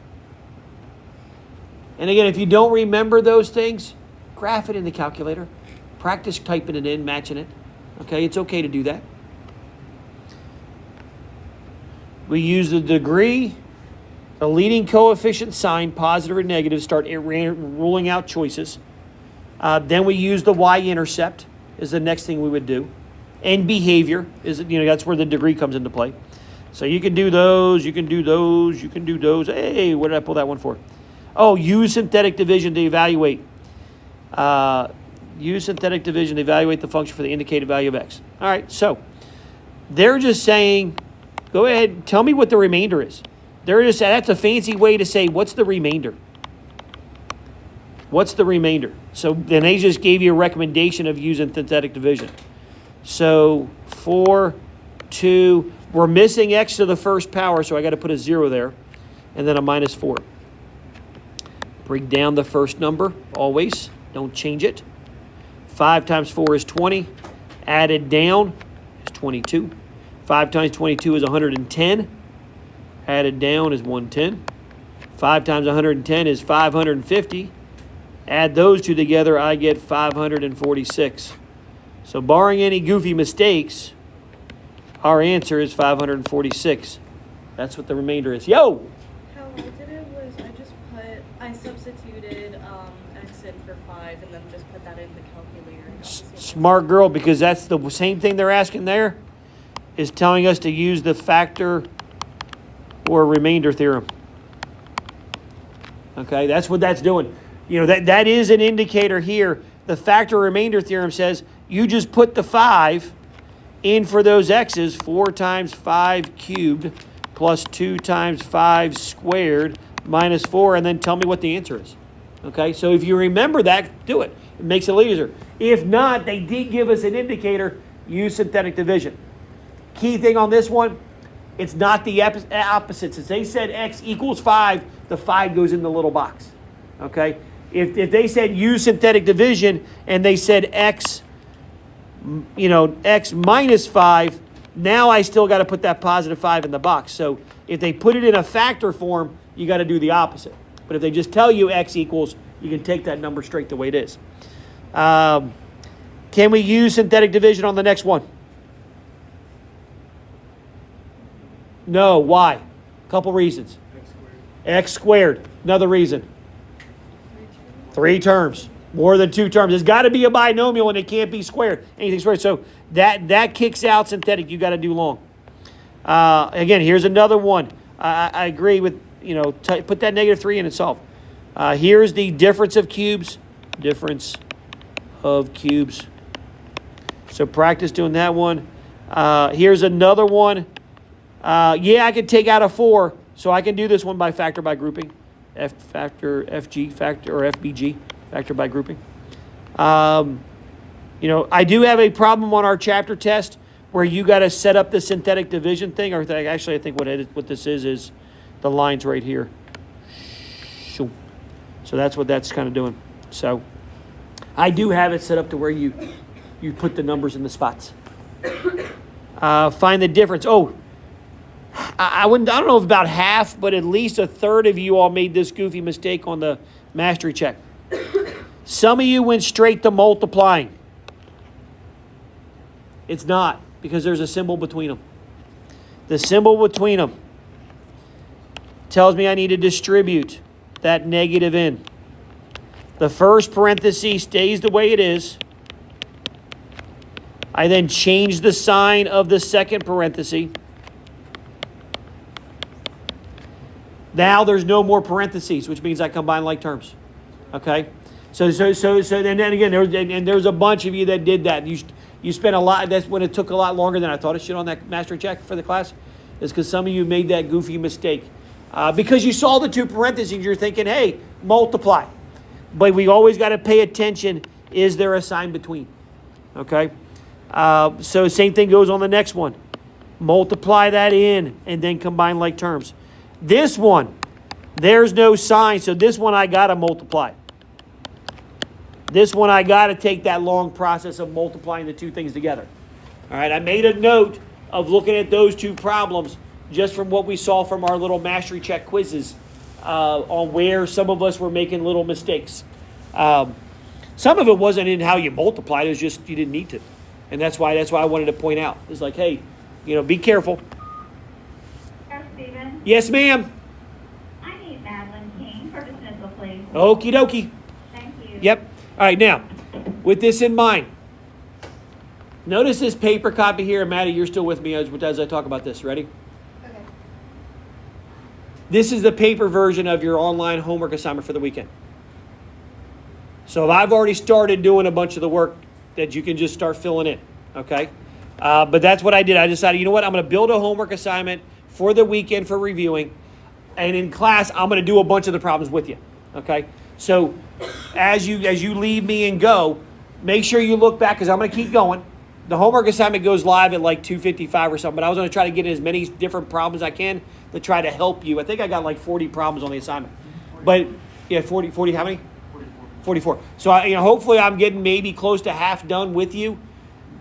And again, if you don't remember those things, graph it in the calculator. Practice typing it in, matching it. Okay, it's okay to do that. We use the degree, the leading coefficient sign, positive or negative, start ruling out choices. Then we use the y-intercept is the next thing we would do. And behavior is, that's where the degree comes into play. So you can do those, you can do those, you can do those. Hey, what did I pull that one for? Oh, use synthetic division to evaluate. Use synthetic division to evaluate the function for the indicated value of x. All right, so they're just saying, go ahead and tell me what the remainder is. That's a fancy way to say, what's the remainder? What's the remainder? So then they just gave you a recommendation of using synthetic division. So 4, 2, we're missing x to the first power, so I got to put a 0 there, and then a -4. Bring down the first number, always. Don't change it. 5 times 4 is 20. Added down is 22. 5 times 22 is 110. Added down is 110. 5 times 110 is 550. Add those two together, I get 546. So barring any goofy mistakes, our answer is 546. That's what the remainder is. Yo! How I did it was I substituted x in for 5 and then just put that in the calculator. And got the same Smart girl, because that's the same thing they're asking there, is telling us to use the factor or remainder theorem. Okay, that's what that's doing. That is an indicator here. The factor remainder theorem says you just put the 5 in for those x's, 4 times 5 cubed plus 2 times 5 squared minus 4, and then tell me what the answer is. Okay, so if you remember that, do it. It makes it a little easier. If not, they did give us an indicator, use synthetic division. Key thing on this one, it's not the opposite. Since they said x equals 5, the 5 goes in the little box. Okay, if they said use synthetic division and they said x, x minus 5, now I still got to put that positive 5 in the box. So if they put it in a factor form, you got to do the opposite. But if they just tell you x equals, you can take that number straight the way it is. Can we use synthetic division on the next one? No. Why? Couple reasons. X squared. Another reason. 3 terms. More than 2 terms. There's got to be a binomial and it can't be squared. Anything squared. So that kicks out synthetic. You got to do long. Again, here's another one. I agree with, put that -3 in and solve. Here's the difference of cubes. Difference of cubes. So practice doing that one. Here's another one. I could take out a 4, so I can do this one by factor by grouping. FG factor, or FBG, factor by grouping. I do have a problem on our chapter test where you got to set up the synthetic division thing. Or actually, I think what this is the lines right here. So that's what that's kind of doing. So I do have it set up to where you put the numbers in the spots. Find the difference. Oh, I don't know if about half, but at least a third of you all made this goofy mistake on the mastery check. Some of you went straight to multiplying. It's not, because there's a symbol between them. The symbol between them tells me I need to distribute that negative in. The first parenthesis stays the way it is. I then change the sign of the second parenthesis. Now there's no more parentheses, which means I combine like terms. Okay? So and then again, there's a bunch of you that did that. You spent a lot, that's when it took a lot longer than I thought it should on that mastery check for the class, is because some of you made that goofy mistake. Because you saw the two parentheses, you're thinking, hey, multiply. But we always got to pay attention, is there a sign between? Okay? So same thing goes on the next one. Multiply that in and then combine like terms. This one, there's no sign, so this one I got to multiply. This one I got to take that long process of multiplying the two things together. All right, I made a note of looking at those two problems just from what we saw from our little mastery check quizzes on where some of us were making little mistakes. Some of it wasn't in how you multiplied, it was just you didn't need to. And that's why I wanted to point out. It's like, hey, be careful. Stephen? Yes, ma'am. I need Madeline King for dismissal, please. Okie dokie. Thank you. Yep. All right, now, with this in mind, notice this paper copy here. Maddie, you're still with me as I talk about this. Ready? Okay. This is the paper version of your online homework assignment for the weekend. So I've already started doing a bunch of the work that you can just start filling in, okay? But that's what I did. I decided, you know what? I'm going to build a homework assignment for the weekend for reviewing. And in class, I'm going to do a bunch of the problems with you, okay? So as you leave me and go, make sure you look back because I'm going to keep going. The homework assignment goes live at like 2:55 or something, but I was going to try to get in as many different problems as I can to try to help you. I think I got like 40 problems on the assignment. But, yeah, 40 how many? 44. So, hopefully I'm getting maybe close to half done with you.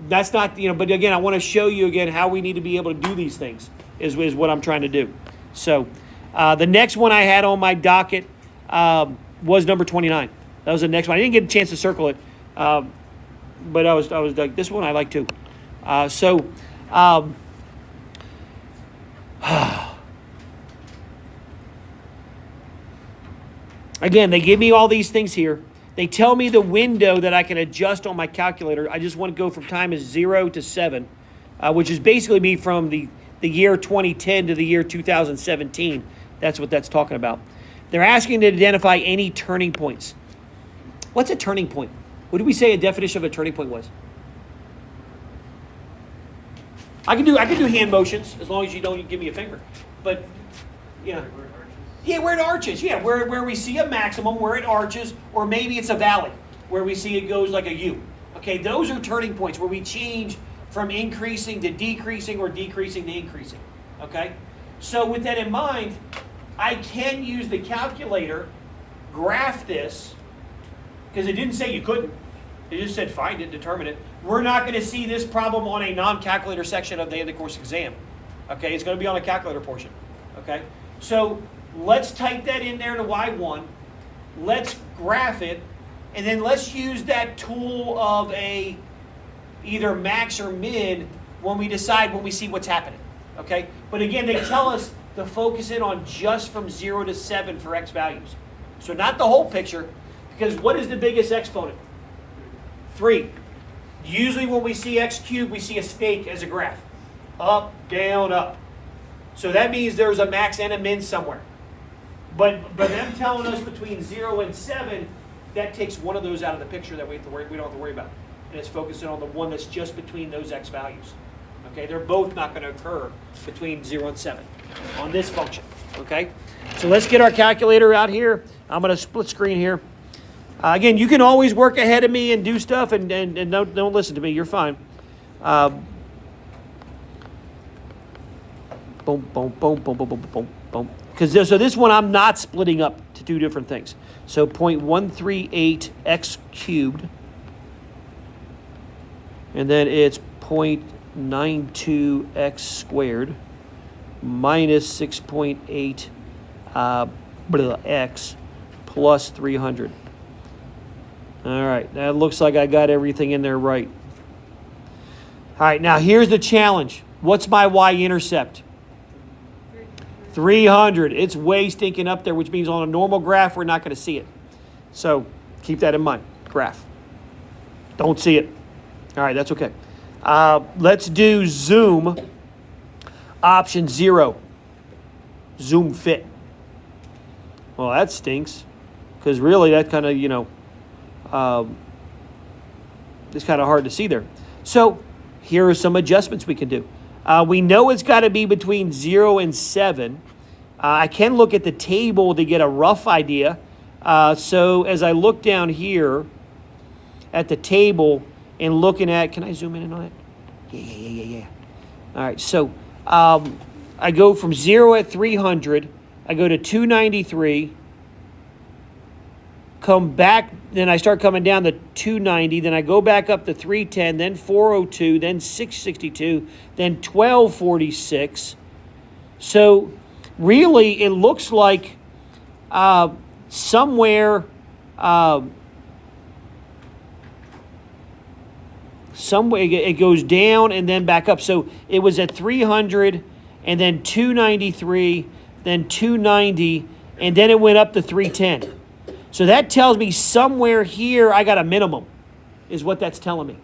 That's not, but again, I want to show you again how we need to be able to do these things is what I'm trying to do. So, the next one I had on my docket was number 29. That was the next one. I didn't get a chance to circle it, but I was like, this one I like too. Again, they give me all these things here. They tell me the window that I can adjust on my calculator. I just want to go from time as 0 to 7, which is basically me from the year 2010 to the year 2017. That's what that's talking about. They're asking to identify any turning points. What's a turning point? What did we say a definition of a turning point was? I can do hand motions as long as you don't give me a finger. But yeah. Yeah, where it arches. Yeah, where we see a maximum, where it arches, or maybe it's a valley, where we see it goes like a U. Okay, those are turning points where we change from increasing to decreasing or decreasing to increasing. Okay? So with that in mind, I can use the calculator, graph this, because it didn't say you couldn't. It just said find it, determine it. We're not going to see this problem on a non-calculator section of the end of course exam. Okay, it's going to be on a calculator portion. Okay, so let's type that in there to Y1. Let's graph it, and then let's use that tool of either max or min when we see what's happening. Okay, but again, they tell us to focus in on just from 0 to 7 for x values. So not the whole picture, because what is the biggest exponent? 3. Usually when we see x cubed, we see a snake as a graph. Up, down, up. So that means there's a max and a min somewhere. But them telling us between 0 and 7, that takes one of those out of the picture that we don't have to worry about. And it's focusing on the one that's just between those x values. Okay, they're both not going to occur between 0 and 7 on this function. Okay, so let's get our calculator out here. I'm going to split screen here. Again, you can always work ahead of me and do stuff and don't listen to me. You're fine. Boom, boom, boom, boom, boom, boom, boom, boom. So this one I'm not splitting up to two different things. So 0.138x cubed. And then it's 0.92x squared minus 6.8 x plus 300. All right, that looks like I got everything in there right. All right, now here's the challenge. What's my y-intercept? 300. It's way stinking up there, which means on a normal graph, we're not going to see it. So keep that in mind. Graph. Don't see it. All right, that's okay. Let's do zoom option 0. Zoom fit. Well, that stinks. Because really, that kind of, it's kind of hard to see there. So here are some adjustments we can do. We know it's got to be between 0 and 7. I can look at the table to get a rough idea. So as I look down here at the table and looking at, can I zoom in on it? Yeah. All right, so I go from 0 at 300. I go to 293. Come back, then I start coming down to 290, then I go back up to 310, then 402, then 662, then 1246. So really, it looks like somewhere it goes down and then back up. So it was at 300 and then 293, then 290, and then it went up to 310. So that tells me somewhere here I got a minimum, is what that's telling me.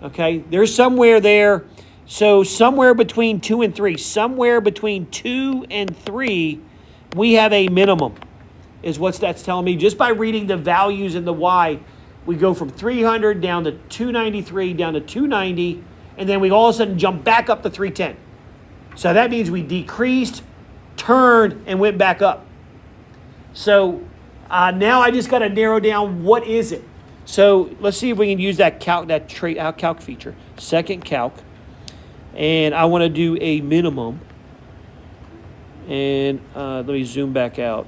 Okay, there's somewhere there. So somewhere between 2 and 3, somewhere between 2 and 3, we have a minimum, is what that's telling me. Just by reading the values in the y, we go from 300 down to 293, down to 290, and then we all of a sudden jump back up to 310. So that means we decreased, turned, and went back up. So now I just got to narrow down what is it. So let's see if we can use that calc feature. Second calc. And I want to do a minimum. And let me zoom back out.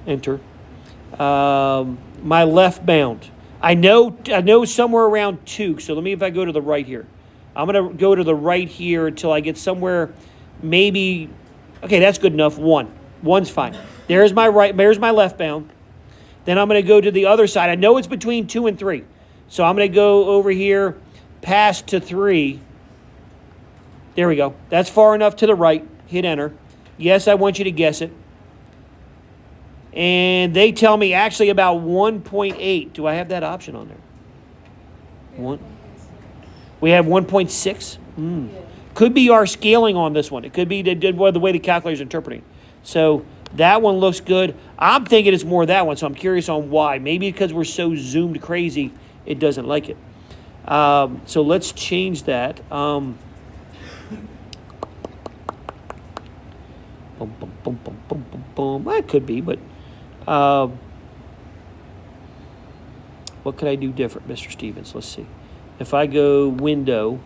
Enter. My left bound. I know somewhere around 2. So let me, if I go to the right here. I'm going to go to the right here until I get somewhere maybe. Okay, that's good enough. 1. 1's fine. There's my left bound. Then I'm going to go to the other side. I know it's between 2 and 3. So I'm going to go over here past to 3. There we go. That's far enough to the right. Hit enter. Yes, I want you to guess it. And they tell me actually about 1.8. Do I have that option on there? One. We have 1.6. Could be our scaling on this one. It could be the way the calculator is interpreting. So that one looks good. I'm thinking it's more that one, so I'm curious on why. Maybe because we're so zoomed crazy, it doesn't like it. So let's change that. Boom, boom, boom, boom, boom, boom, boom. Well, it could be, but what could I do different, Mr. Stevens? Let's see. If I go window,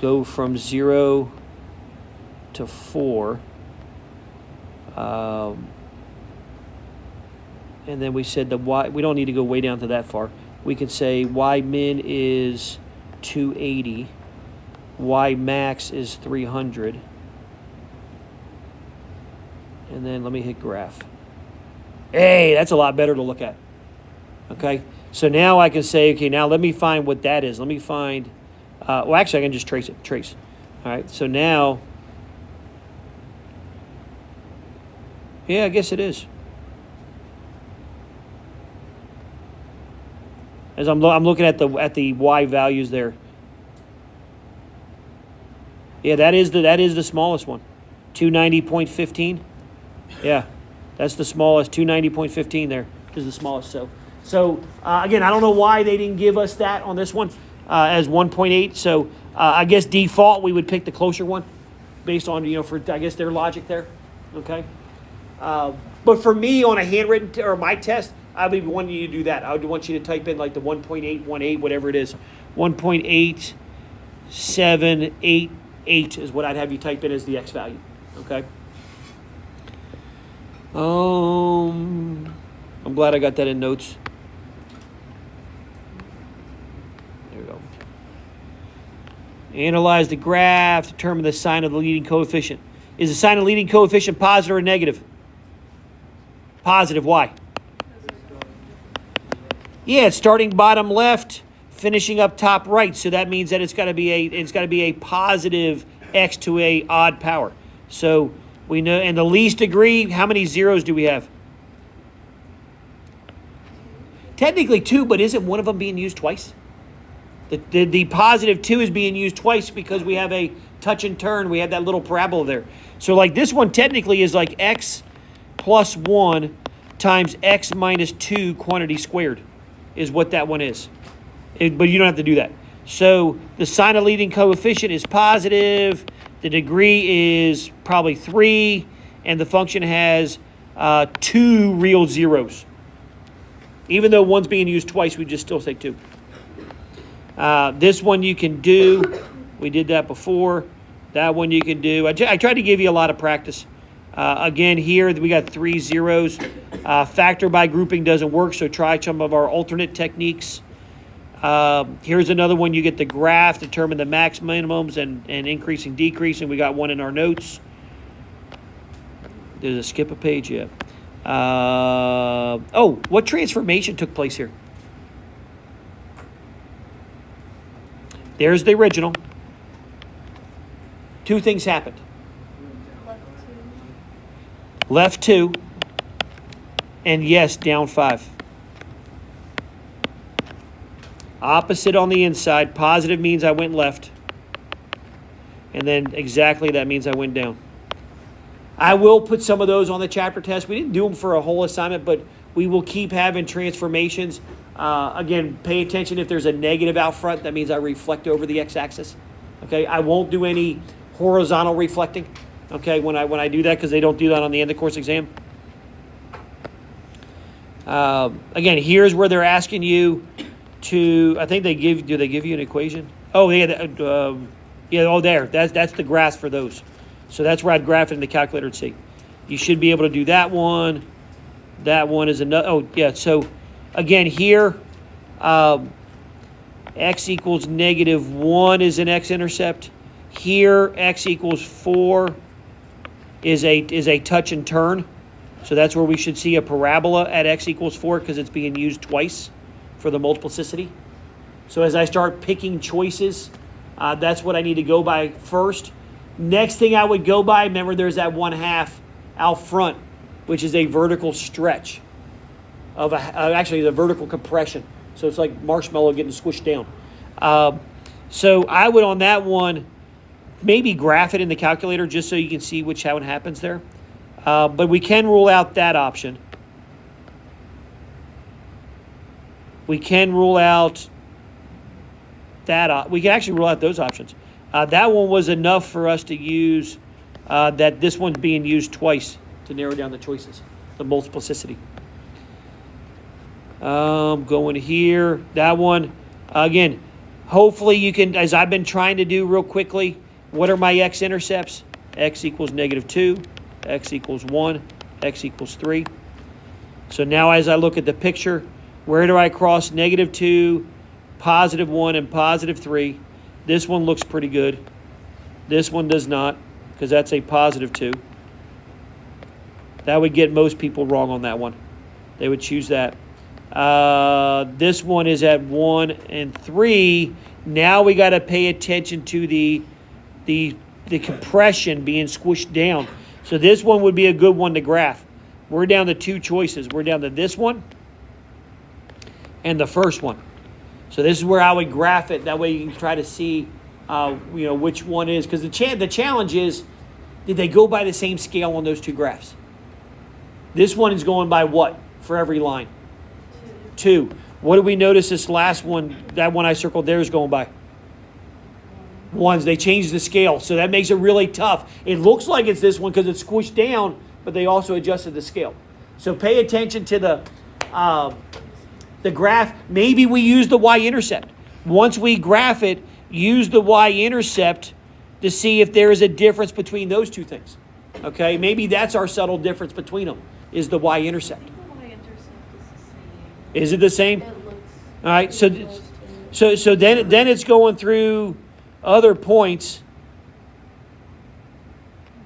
go from 0 to 4. And then we said the y, we don't need to go way down to that far. We can say y min is 280, y max is 300. And then let me hit graph. Hey, that's a lot better to look at. Okay, so now I can say, okay, now let me find what that is. Let me find, well, actually I can just trace it, trace. All right, so now, yeah, I guess it is. As I'm looking at the y values there. Yeah, that is the smallest one, 290.15. Yeah, that's the smallest. 290.15 there is the smallest. So again, I don't know why they didn't give us that on this one as 1.8. So I guess default we would pick the closer one, based on for I guess their logic there. Okay. But for me, on a handwritten or my test, I would want you to do that. I would want you to type in like the 1.818, whatever it is. 1.8788 is what I'd have you type in as the X value. Okay. I'm glad I got that in notes. There we go. Analyze the graph, determine the sign of the leading coefficient. Is the sign of the leading coefficient positive or negative? Positive. Why? Yeah, it's starting bottom left, finishing up top right. So that means that it's got to be a positive x to a odd power. So we know, and the least degree, how many zeros do we have? Technically 2, but isn't one of them being used twice? The positive 2 is being used twice because we have a touch and turn. We have that little parabola there. So like this one technically is like x plus 1 times x minus 2 quantity squared is what that one is. But you don't have to do that. So the sign of leading coefficient is positive. The degree is probably 3. And the function has 2 real zeros. Even though one's being used twice, we just still say 2. This one you can do. We did that before. That one you can do. I tried to give you a lot of practice. Again, here we got 3 zeros. Factor by grouping doesn't work, so try some of our alternate techniques. Here's another one. You get the graph, determine the max minimums and increasing, decreasing. We got one in our notes. There's a skip a page, yeah. What transformation took place here? There's the original. 2 things happened. Left 2. And yes, down 5. Opposite on the inside. Positive means I went left. And then exactly that means I went down. I will put some of those on the chapter test. We didn't do them for a whole assignment, but we will keep having transformations. Again, pay attention if there's a negative out front. That means I reflect over the x-axis. Okay, I won't do any horizontal reflecting. Okay, when I do that, because they don't do that on the end of the course exam. Again, here's where they're asking you to. I think do they give you an equation? Oh, yeah. There. That's the graphs for those. So that's where I'd graph it in the calculator and see. You should be able to do that one. That one is another. Oh, yeah. So, again, here, x equals negative 1 is an x-intercept. Here, x equals 4 is a touch and turn. So that's where we should see a parabola at x equals 4 because it's being used twice for the multiplicity. So as I start picking choices, that's what I need to go by first. Next thing I would go by, remember there's that 1/2 out front, which is a vertical stretch of actually the vertical compression. So it's like marshmallow getting squished down. So I would on that one maybe graph it in the calculator just so you can see which how it happens there. But we can rule out that option. We can rule out that. We can actually rule out those options. That one was enough for us to use that this one's being used twice to narrow down the choices, the multiplicity. Going here, that one, again, hopefully you can, as I've been trying to do real quickly, what are my x-intercepts? X equals negative 2, x equals 1, x equals 3. So now as I look at the picture, where do I cross negative 2, positive 1, and positive 3? This one looks pretty good. This one does not, because that's a positive 2. That would get most people wrong on that one. They would choose that. This one is at 1 and 3. Now we got to pay attention to the compression being squished down. So this one would be a good one to graph. We're down to 2 choices. We're down to this one and the first one. So this is where I would graph it. That way you can try to see, which one is. Because the challenge is, did they go by the same scale on those 2 graphs? This one is going by what for every line? 2. What do we notice this last one, that one I circled there is going by? 1s. They changed the scale. So that makes it really tough. It looks like it's this one because it's squished down, but they also adjusted the scale. So pay attention to the graph. Maybe we use the y-intercept. Once we graph it, use the y-intercept to see if there is a difference between those 2 things. Okay? Maybe that's our subtle difference between them, is the y-intercept. Is it the same? It looks. All right. So then it's going through other points.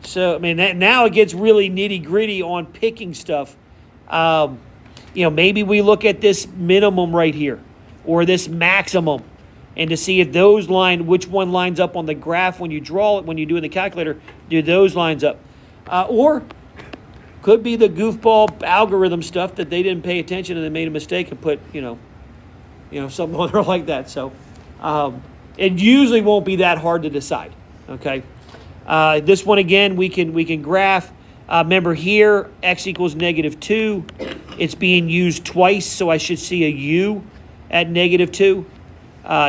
So I mean now it gets really nitty gritty on picking stuff. Maybe we look at this minimum right here, or this maximum, and to see if those which one lines up on the graph when you draw it, when you do it in the calculator, do those lines up, or could be the goofball algorithm stuff that they didn't pay attention and they made a mistake and put, something on there like that. So It usually won't be that hard to decide, okay? This one, again, we can graph. Remember here, x equals -2. It's being used twice, so I should see a u at -2.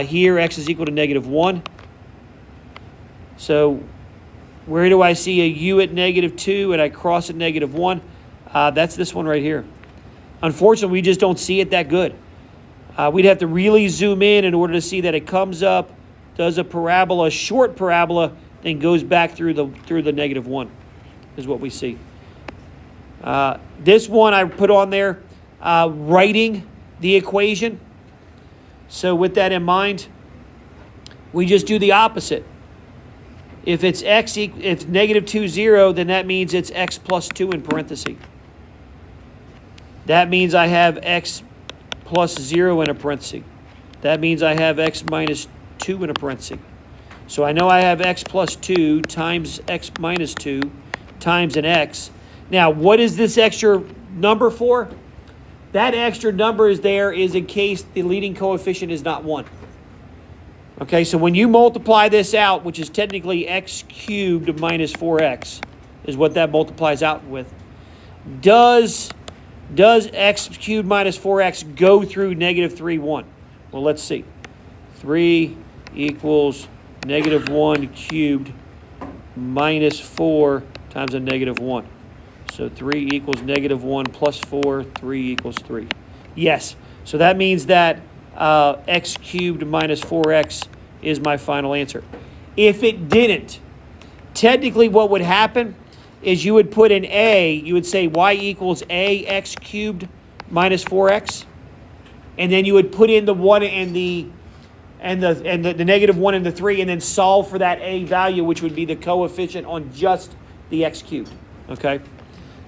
Here, x is equal to -1. So where do I see a u at -2 and I cross at -1? That's this one right here. Unfortunately, we just don't see it that good. We'd have to really zoom in order to see that it comes up, does a parabola, a short parabola, then goes back through the -1 is what we see. This one I put on there, writing the equation. So with that in mind, we just do the opposite. If it's if -2, 0, then that means it's x plus 2 in parentheses. That means I have x plus 0 in a parenthesis. That means I have x minus 2 in a parenthesis. So I know I have x plus 2 times x minus 2 times an x. Now, what is this extra number for? That extra number is in case the leading coefficient is not 1. Okay, so when you multiply this out, which is technically x cubed minus 4x, is what that multiplies out with. Does x cubed minus 4x go through -3, 1? Well, let's see. 3 equals -1 cubed minus 4 times a -1. So 3 equals -1 plus 4, 3 equals 3. Yes, so that means that x cubed minus 4x is my final answer. If it didn't, technically what would happen is you would put in a, you would say y equals a x cubed minus 4x, and then you would put in the 1 and the -1 and the 3, and then solve for that a value, which would be the coefficient on just the x cubed. Okay,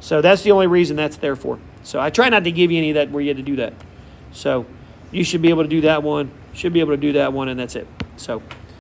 so that's the only reason that's there for. So I try not to give you any of that where you had to do that. So you should be able to do that one, should be able to do that one, and that's it. So